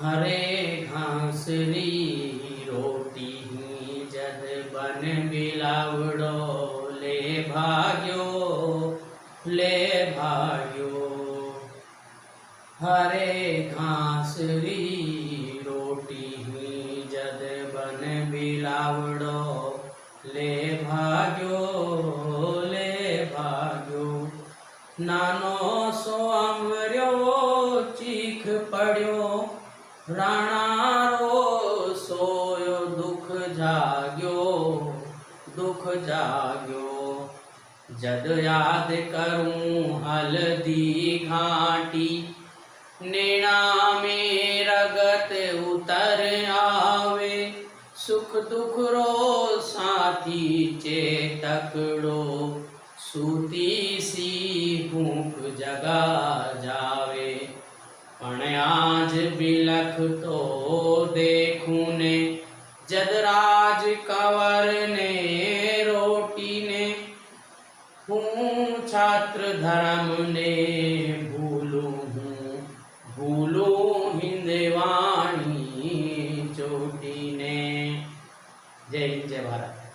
हरे घासरी रोटी जद बन बिलावड़ो ले भाग्यो हरे घासरी रोटी जद बन बिलावड़ो ले भाग्यो नानो सो अमर्यो चीख पड़्यो राणारो सोयो दुख जाग्यो जद याद करूं हल्दी घाटी नेणा में रगत उतर आवे सुख दुख रो साथी चेतकड़ो सूती सी भूख जगा जावे पण आज बिलख तो देखूं ने जद राज कंवर ने रोटी ने हूँ छात्र धर्म ने भूलूं हिंदवाणी चोटी ने। जय हिंद जय भारत।